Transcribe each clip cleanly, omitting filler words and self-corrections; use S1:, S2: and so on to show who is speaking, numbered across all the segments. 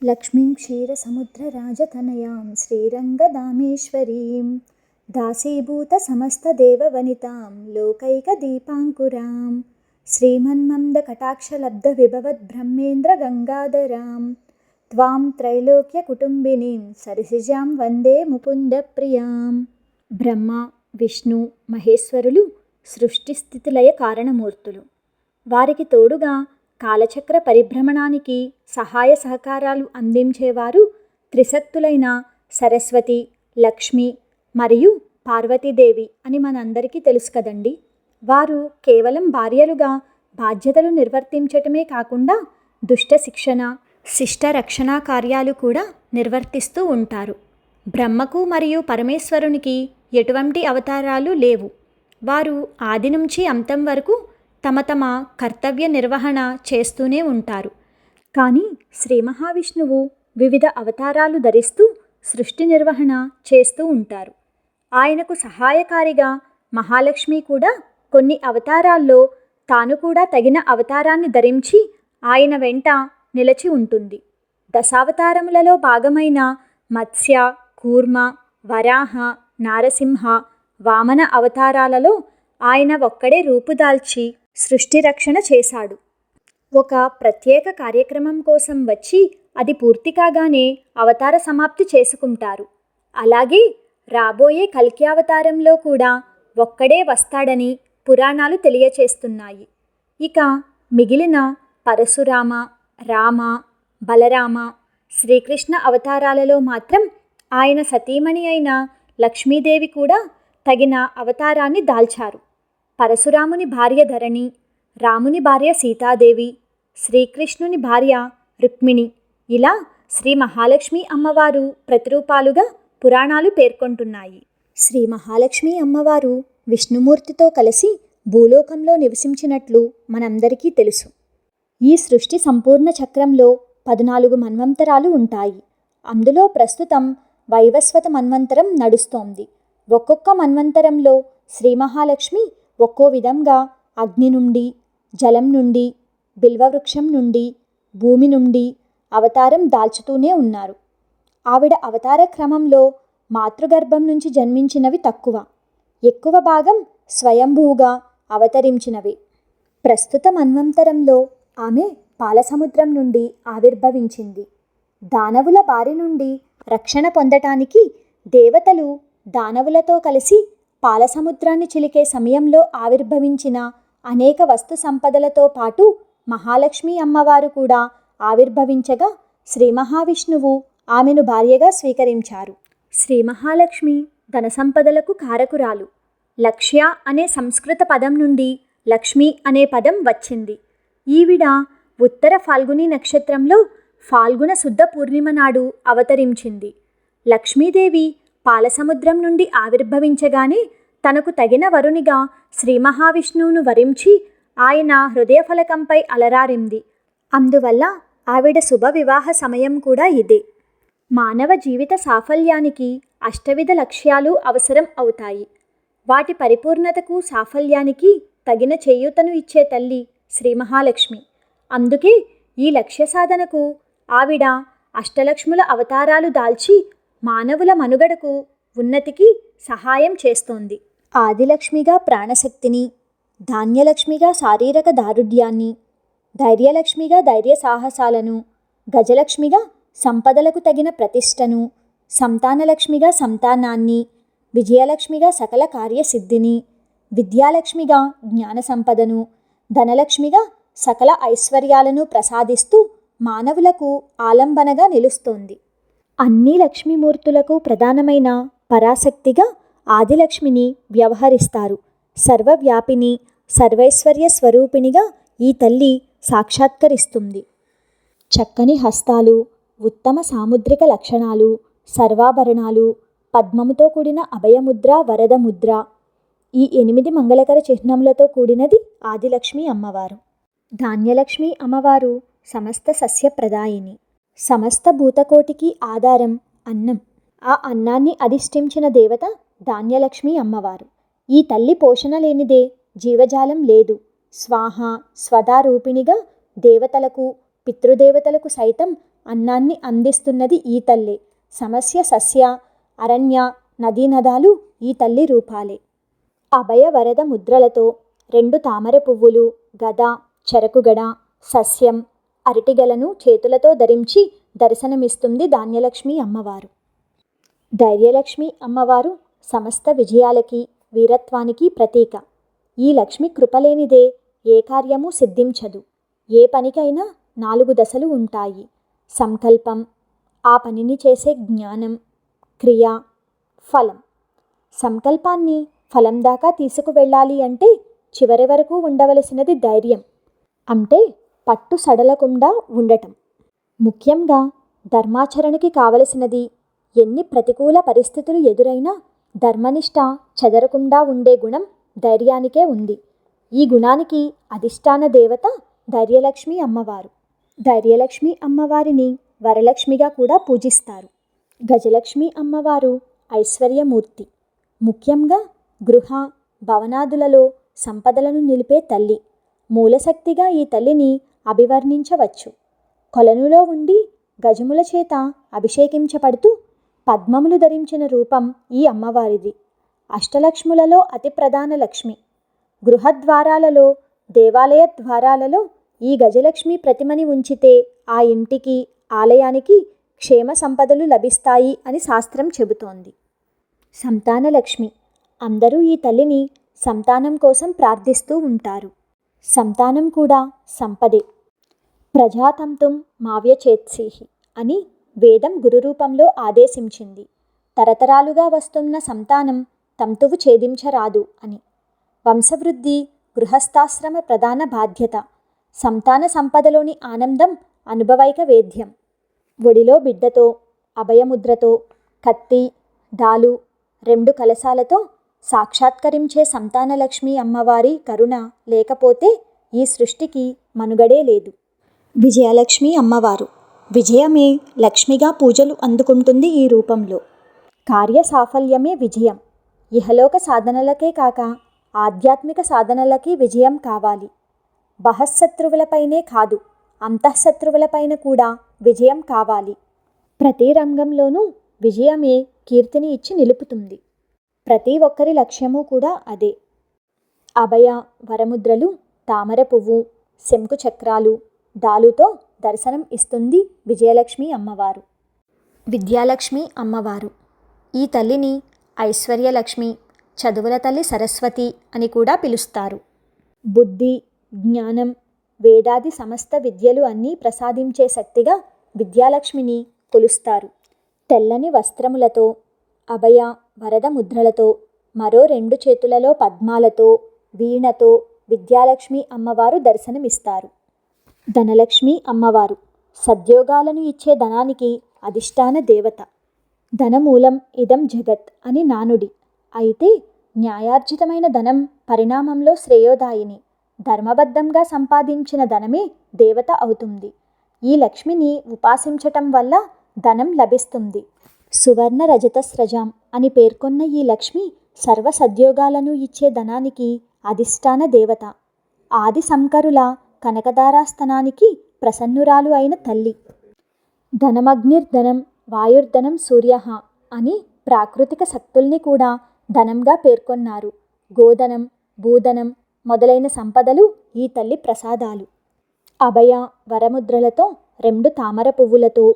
S1: లక్ష్మీం క్షీరసముద్రరాజతనయాం శ్రీరంగదామేశ్వరీం దాసీభూత సమస్తదేవవనితాం లోకైకదీపాంకురాం శ్రీమన్మందకటాక్షలబ్ధవిభవద్బ్రహ్మేంద్రగంగాధరాం త్వాం త్రైలోక్యకుటుంబినీం సరసిజాం వందే ముకుందప్రియాం. బ్రహ్మ, విష్ణు, మహేశ్వరులు సృష్టి స్థితిలయ కారణమూర్తులు. వారికి తోడుగా కాలచక్ర పరిభ్రమణానికి సహాయ సహకారాలు అందించేవారు త్రిశక్తులైన సరస్వతి, లక్ష్మి మరియు పార్వతీదేవి అని మనందరికీ తెలుసు కదండి. వారు కేవలం భార్యలుగా బాధ్యతలు నిర్వర్తించటమే కాకుండా దుష్ట శిక్షణ, శిష్ట రక్షణ కార్యాలు కూడా నిర్వర్తిస్తూ ఉంటారు. బ్రహ్మకు మరియు పరమేశ్వరునికి ఎటువంటి అవతారాలు లేవు. వారు ఆది నుంచి అంతం వరకు తమ తమ కర్తవ్య నిర్వహణ చేస్తూనే ఉంటారు. కానీ శ్రీ మహావిష్ణువు వివిధ అవతారాలు ధరిస్తూ సృష్టి నిర్వహణ చేస్తూ ఉంటారు. ఆయనకు సహాయకారిగా మహాలక్ష్మి కూడా కొన్ని అవతారాల్లో తాను కూడా తగిన అవతారాన్ని ధరించి ఆయన వెంట నిలిచి ఉంటుంది. దశావతారములలో భాగమైన మత్స్య, కూర్మ, వరాహ, నారసింహ, వామన అవతారాలలో ఆయన ఒక్కడే రూపుదాల్చి సృష్టి రక్షణ చేశాడు. ఒక ప్రత్యేక కార్యక్రమం కోసం వచ్చి అది పూర్తి కాగానే అవతార సమాప్తి చేసుకుంటారు. అలాగే రాబోయే కల్కి అవతారంలో కూడా ఒక్కడే వస్తాడని పురాణాలు తెలియచేస్తున్నాయి. ఇక మిగిలిన పరశురామ, రామ, బలరామ, శ్రీకృష్ణ అవతారాలలో మాత్రం ఆయన సతీమణి అయిన లక్ష్మీదేవి కూడా తగిన అవతారాన్ని దాల్చారు. పరశురాముని భార్య ధరణి, రాముని భార్య సీతాదేవి, శ్రీకృష్ణుని భార్య రుక్మిణి, ఇలా శ్రీ మహాలక్ష్మి అమ్మవారు ప్రతిరూపాలుగా పురాణాలు పేర్కొంటున్నాయి. శ్రీ మహాలక్ష్మి అమ్మవారు విష్ణుమూర్తితో కలిసి భూలోకంలో నివసించినట్లు మనందరికీ తెలుసు. ఈ సృష్టి సంపూర్ణ చక్రంలో 14 మన్వంతరాలు ఉంటాయి. అందులో ప్రస్తుతం వైవస్వత మన్వంతరం నడుస్తోంది. ఒక్కొక్క మన్వంతరంలో శ్రీ మహాలక్ష్మి ఒక్కో విధంగా అగ్ని నుండి, జలం నుండి, బిల్వవృక్షం నుండి, భూమి నుండి అవతారం దాల్చుతూనే ఉన్నారు. ఆవిడ అవతార క్రమంలో మాతృగర్భం నుంచి జన్మించినవి తక్కువ, ఎక్కువ భాగం స్వయంభూగా అవతరించినవి. ప్రస్తుత మన్వంతరంలో ఆమె పాలసముద్రం నుండి ఆవిర్భవించింది. దానవుల బారి నుండి రక్షణ పొందటానికి దేవతలు దానవులతో కలిసి పాలసముద్రాన్ని చిలికే సమయంలో ఆవిర్భవించిన అనేక వస్తు సంపదలతో పాటు మహాలక్ష్మి అమ్మవారు కూడా ఆవిర్భవించగా శ్రీ మహావిష్ణువు ఆమెను భార్యగా స్వీకరించారు. శ్రీ మహాలక్ష్మి ధన సంపదలకు కారకురాలు. లక్ష్య అనే సంస్కృత పదం నుండి లక్ష్మి అనే పదం వచ్చింది. ఈవిడ ఉత్తర ఫాల్గుని నక్షత్రంలో ఫాల్గుణ శుద్ధ పూర్ణిమ నాడు అవతరించింది. లక్ష్మీదేవి పాలసముద్రం నుండి ఆవిర్భవించగానే తనకు తగిన వరునిగా శ్రీ మహావిష్ణువును వరించి ఆయన హృదయ ఫలకంపై అలరారింది. అందువల్ల ఆవిడ శుభ వివాహ సమయం కూడా ఇదే. మానవ జీవిత సాఫల్యానికి అష్టవిధ లక్ష్యాలు అవసరం అవుతాయి. వాటి పరిపూర్ణతకు సాఫల్యానికి తగిన చేయూతను ఇచ్చే తల్లి శ్రీ మహాలక్ష్మి. అందుకే ఈ లక్ష్య సాధనకు ఆవిడ అష్టలక్ష్ముల అవతారాలు దాల్చి మానవుల మనుగడకు, ఉన్నతికి సహాయం చేస్తోంది. ఆదిలక్ష్మిగా ప్రాణశక్తిని, ధాన్యలక్ష్మిగా శారీరక దారుఢ్యాన్ని, ధైర్యలక్ష్మిగా ధైర్య సాహసాలను, గజలక్ష్మిగా సంపదలకు తగిన ప్రతిష్టను, సంతానలక్ష్మిగా సంతానాన్ని, విజయలక్ష్మిగా సకల కార్యసిద్ధిని, విద్యాలక్ష్మిగా జ్ఞాన సంపదను, ధనలక్ష్మిగా సకల ఐశ్వర్యాలను ప్రసాదిస్తూ మానవులకు ఆలంబనగా నిలుస్తోంది. అన్ని లక్ష్మీమూర్తులకు ప్రధానమైన పరాశక్తిగా ఆదిలక్ష్మిని వ్యవహరిస్తారు. సర్వవ్యాపిని, సర్వైశ్వర్య స్వరూపిణిగా ఈ తల్లి సాక్షాత్కరిస్తుంది. చక్కని హస్తాలు, ఉత్తమ సాముద్రిక లక్షణాలు, సర్వాభరణాలు, పద్మముతో కూడిన అభయముద్ర, వరదముద్ర, ఈ 8 మంగళకర చిహ్నములతో కూడినది ఆదిలక్ష్మి అమ్మవారు. ధాన్యలక్ష్మి అమ్మవారు సమస్త సస్యప్రదాయిని. సమస్త భూతకోటికి ఆధారం అన్నం. ఆ అన్నాన్ని అధిష్ఠించిన దేవత ధాన్యలక్ష్మి అమ్మవారు. ఈ తల్లి పోషణ లేనిదే జీవజాలం లేదు. స్వాహ స్వదా రూపిణిగా దేవతలకు, పితృదేవతలకు సైతం అన్నాన్ని అందిస్తున్నది ఈ తల్లే. సమస్య సస్య, అరణ్య, నదీనదాలు ఈ తల్లి రూపాలే. అభయ వరద ముద్రలతో 2 తామర పువ్వులు, గద, చెరకుగడ, సస్యం, అరటిగలను చేతులతో ధరించి దర్శనమిస్తుంది ధాన్యలక్ష్మి అమ్మవారు. ధైర్యలక్ష్మి అమ్మవారు సమస్త విజయాలకి, వీరత్వానికి ప్రతీక. ఈ లక్ష్మి కృపలేనిదే ఏ కార్యము సిద్ధించదు. ఏ పనికైనా 4 దశలు ఉంటాయి. సంకల్పం, ఆ పనిని చేసే జ్ఞానం, క్రియ, ఫలం. సంకల్పాన్ని ఫలం దాకా తీసుకువెళ్ళాలి అంటే చివరి వరకు ఉండవలసినది ధైర్యం, అంటే పట్టు సడలకుండా ఉండటం. ముఖ్యంగా ధర్మాచరణకి కావలసినది ఎన్ని ప్రతికూల పరిస్థితులు ఎదురైనా ధర్మనిష్ట చెదరకుండా ఉండే గుణం ధైర్యానికే ఉంది. ఈ గుణానికి అధిష్టాన దేవత ధైర్యలక్ష్మి అమ్మవారు. ధైర్యలక్ష్మి అమ్మవారిని వరలక్ష్మిగా కూడా పూజిస్తారు. గజలక్ష్మి అమ్మవారు ఐశ్వర్యమూర్తి. ముఖ్యంగా గృహ, భవనాదులలో సంపదలను నిలిపే తల్లి. మూలశక్తిగా ఈ తల్లిని అభివర్ణించవచ్చు. కొలనులో ఉండి గజముల చేత అభిషేకించబడుతూ పద్మములు ధరించిన రూపం ఈ అమ్మవారిది. అష్టలక్ష్ములలో అతి ప్రధాన లక్ష్మి. గృహద్వారాలలో, దేవాలయ ద్వారాలలో ఈ గజలక్ష్మి ప్రతిమని ఉంచితే ఆ ఇంటికి, ఆలయానికి క్షేమ సంపదలు లభిస్తాయి అని శాస్త్రం చెబుతోంది. సంతానలక్ష్మి. అందరూ ఈ తల్లిని సంతానం కోసం ప్రార్థిస్తూ ఉంటారు. సంతానం కూడా సంపదే. ప్రజాతంతుం మావ్యచేత్సిహి అని వేదం గురురూపంలో ఆదేశించింది. తరతరాలుగా వస్తున్న సంతానం తంతువు ఛేదించరాదు అని. వంశవృద్ధి గృహస్థాశ్రమ ప్రధాన బాధ్యత. సంతాన సంపదలోని ఆనందం అనుభవైక వేద్యం. ఒడిలో బిడ్డతో, అభయముద్రతో, కత్తి, డాలు, 2 కలశాలతో సాక్షాత్కరించే సంతానలక్ష్మి అమ్మవారి కరుణ లేకపోతే ఈ సృష్టికి మనుగడే లేదు. విజయలక్ష్మి అమ్మవారు. విజయమే లక్ష్మిగా పూజలు అందుకుంటుంది ఈ రూపంలో. కార్య సాఫల్యమే విజయం. ఇహలోక సాధనలకే కాక ఆధ్యాత్మిక సాధనలకి విజయం కావాలి. బహశత్రువులపైనే కాదు, అంతఃశత్రువులపైన కూడా విజయం కావాలి. ప్రతి రంగంలోనూ విజయమే కీర్తిని ఇచ్చి నిలుపుతుంది. ప్రతి ఒక్కరి లక్ష్యము కూడా అదే. అభయ వరముద్రలు, తామర పువ్వు, శంకు చక్రాలు, డాలుతో దర్శనం ఇస్తుంది విజయలక్ష్మి అమ్మవారు. విద్యాలక్ష్మి అమ్మవారు. ఈ తల్లిని ఐశ్వర్యలక్ష్మి, చదువుల తల్లి సరస్వతి అని కూడా పిలుస్తారు. బుద్ధి, జ్ఞానం, వేదాది సమస్త విద్యలు అన్నీ ప్రసాదించే శక్తిగా విద్యాలక్ష్మిని కొలుస్తారు. తెల్లని వస్త్రములతో, అభయ వరద ముద్రలతో, మరో 2 చేతులలో పద్మాలతో, వీణతో విద్యాలక్ష్మి అమ్మవారు దర్శనమిస్తారు. ధనలక్ష్మి అమ్మవారు. సద్యోగాలను ఇచ్చే ధనానికి అధిష్టాన దేవత. ధనమూలం ఇదం జగత్ అని నానుడి. అయితే న్యాయార్జితమైన ధనం పరిణామంలో శ్రేయోదాయిని. ధర్మబద్ధంగా సంపాదించిన ధనమే దేవత అవుతుంది. ఈ లక్ష్మిని ఉపాసించటం వల్ల ధనం లభిస్తుంది. సువర్ణ రజత స్రజాం అని పేర్కొన్న ఈ లక్ష్మి సర్వ సద్యోగాలను ఇచ్చే ధనానికి అధిష్టాన దేవత. ఆది శంకరుల కనకదారాస్తనానికి ప్రసన్నురాలు అయిన తల్లి. ధనమగ్నిర్ధనం వాయుర్ధనం సూర్యః అని ప్రాకృతిక శక్తుల్ని కూడా ధనంగా పేర్కొన్నారు. గోధనం, భూధనం మొదలైన సంపదలు ఈ తల్లి ప్రసాదాలు. అభయ వరముద్రలతో, 2 తామర పువ్వులతో,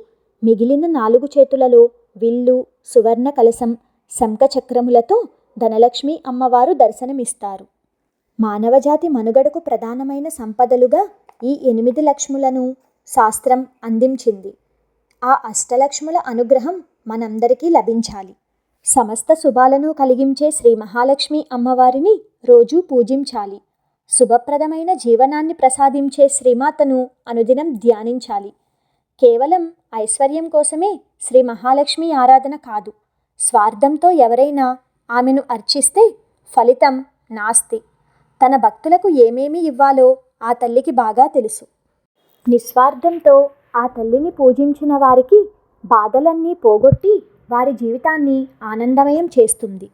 S1: మిగిలిన 4 చేతులలో విల్లు, సువర్ణ కలశం, శంఖచక్రములతో ధనలక్ష్మి అమ్మవారు దర్శనమిస్తారు. మానవజాతి మనుగడకు ప్రధానమైన సంపదలుగా ఈ 8 లక్ష్ములను శాస్త్రం అందించింది. ఆ అష్టలక్ష్ముల అనుగ్రహం మనందరికీ లభించాలి. సమస్త శుభాలను కలిగించే శ్రీ మహాలక్ష్మి అమ్మవారిని రోజూ పూజించాలి. శుభప్రదమైన జీవనాన్ని ప్రసాదించే శ్రీమాతను అనుదినం ధ్యానించాలి. కేవలం ఐశ్వర్యం కోసమే శ్రీ మహాలక్ష్మి ఆరాధన కాదు. స్వార్థంతో ఎవరైనా ఆమెను అర్చిస్తే ఫలితం నాస్తి. తన భక్తులకు ఏమేమి ఇవ్వాలో ఆ తల్లికి బాగా తెలుసు. నిస్వార్థంతో ఆ తల్లిని పూజించిన వారికి బాధలన్నీ పోగొట్టి వారి జీవితాన్ని ఆనందమయం చేస్తుంది.